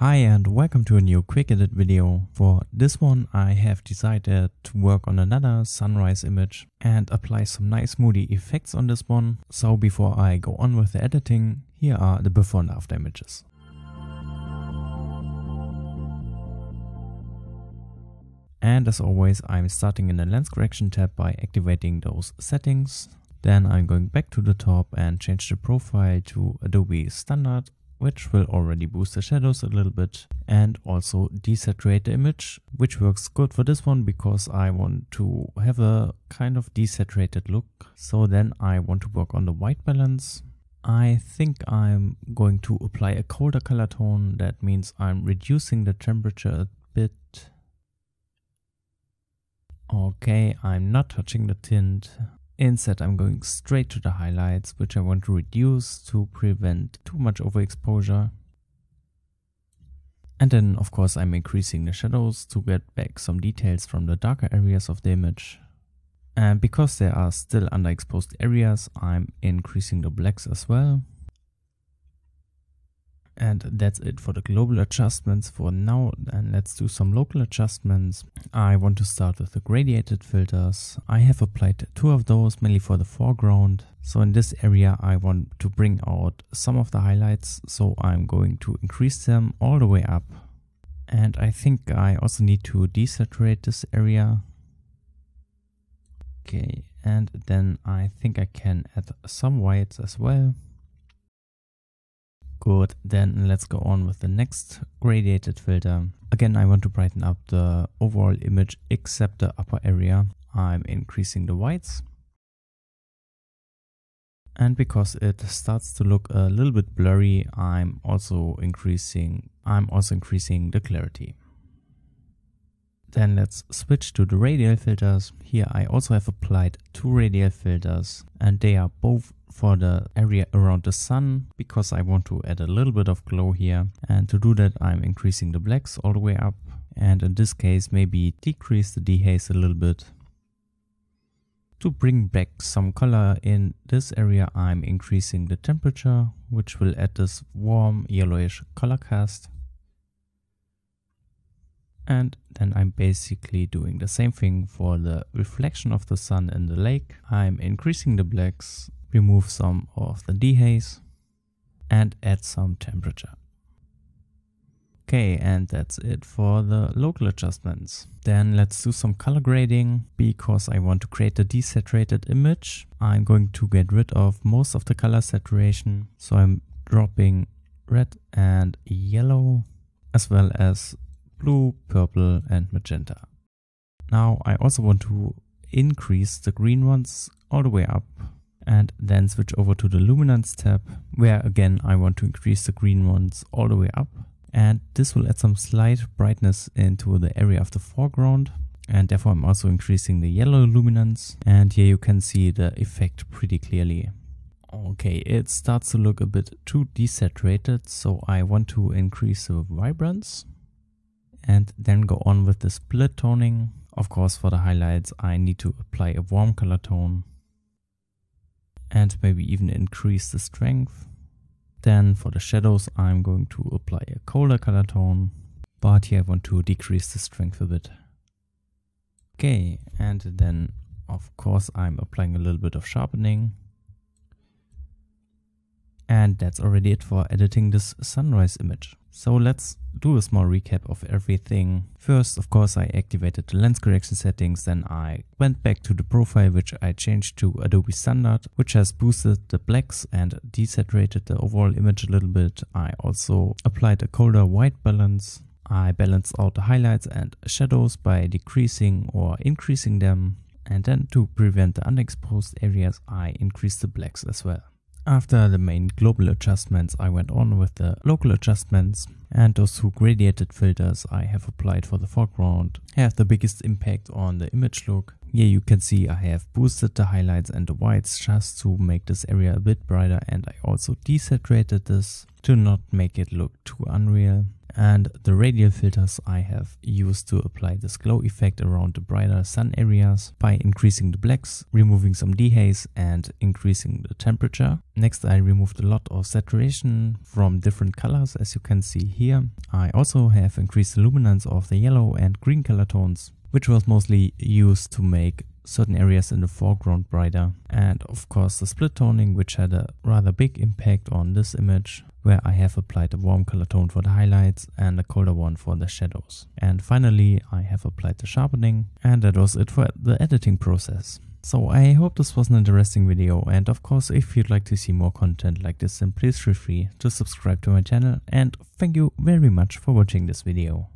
Hi and welcome to a new quick edit video. For this one I have decided to work on another sunrise image and apply some nice moody effects on this one. So before I go on with the editing, here are the before and after images. And as always, I'm starting in the lens correction tab by activating those settings. Then I'm going back to the top and change the profile to Adobe Standard, which will already boost the shadows a little bit, and also desaturate the image, which works good for this one because I want to have a kind of desaturated look. So then I want to work on the white balance. I think I'm going to apply a colder color tone. That means I'm reducing the temperature a bit. Okay, I'm not touching the tint. Instead, I'm going straight to the highlights, which I want to reduce to prevent too much overexposure. And then, of course, I'm increasing the shadows to get back some details from the darker areas of the image. And because there are still underexposed areas, I'm increasing the blacks as well. And that's it for the global adjustments for now, and let's do some local adjustments. I want to start with the gradiated filters. I have applied 2 of those, mainly for the foreground. So in this area I want to bring out some of the highlights, so I'm going to increase them all the way up. And I think I also need to desaturate this area. Okay, and then I think I can add some whites as well. Good, then let's go on with the next gradiated filter. Again, I want to brighten up the overall image except the upper area. I'm increasing the whites. And because it starts to look a little bit blurry, I'm also increasing the clarity. Then let's switch to the radial filters. Here I also have applied 2 radial filters, and they are both for the area around the sun because I want to add a little bit of glow here. And to do that, I'm increasing the blacks all the way up, and in this case maybe decrease the dehaze a little bit. To bring back some color in this area, I'm increasing the temperature, which will add this warm yellowish color cast. And then I'm basically doing the same thing for the reflection of the sun in the lake. I'm increasing the blacks, remove some of the dehaze, and add some temperature. Okay, and that's it for the local adjustments. Then let's do some color grading. Because I want to create a desaturated image, I'm going to get rid of most of the color saturation. So I'm dropping red and yellow, as well as blue, purple and magenta. Now I also want to increase the green ones all the way up, and then switch over to the luminance tab, where again I want to increase the green ones all the way up. And this will add some slight brightness into the area of the foreground, and therefore I'm also increasing the yellow luminance, and here you can see the effect pretty clearly. Okay, it starts to look a bit too desaturated, so I want to increase the vibrance. And then go on with the split toning. Of course, for the highlights I need to apply a warm color tone and maybe even increase the strength. Then for the shadows I'm going to apply a colder color tone, but here I want to decrease the strength a bit. Okay, and then of course I'm applying a little bit of sharpening. And that's already it for editing this sunrise image. So let's do a small recap of everything. First, of course, I activated the lens correction settings, then I went back to the profile, which I changed to Adobe Standard, which has boosted the blacks and desaturated the overall image a little bit. I also applied a colder white balance. I balanced out the highlights and shadows by decreasing or increasing them. And then to prevent the underexposed areas, I increased the blacks as well. After the main global adjustments, I went on with the local adjustments, and those 2 gradiated filters I have applied for the foreground have the biggest impact on the image look. Here you can see I have boosted the highlights and the whites just to make this area a bit brighter, and I also desaturated this to not make it look too unreal. And the radial filters I have used to apply this glow effect around the brighter sun areas by increasing the blacks, removing some dehaze and increasing the temperature. Next, I removed a lot of saturation from different colors, as you can see here. I also have increased the luminance of the yellow and green color tones, which was mostly used to make certain areas in the foreground brighter. And of course the split toning, which had a rather big impact on this image, where I have applied a warm color tone for the highlights and a colder one for the shadows. And finally I have applied the sharpening, and that was it for the editing process. So I hope this was an interesting video, and of course if you'd like to see more content like this, then please feel free to subscribe to my channel, and thank you very much for watching this video.